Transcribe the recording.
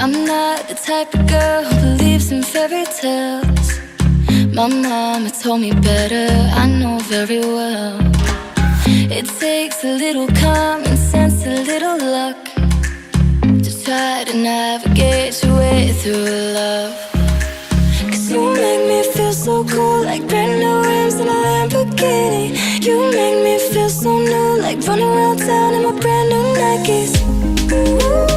I'm not the type of girl who believes in fairy tales. My mama told me better, I know very well. It takes a little common sense, a little luck, to try to navigate your way through love. Cause you make me feel so cool, like brand new rims in a Lamborghini. You make me feel so new, like running around town in my brand new Nikes. Ooh.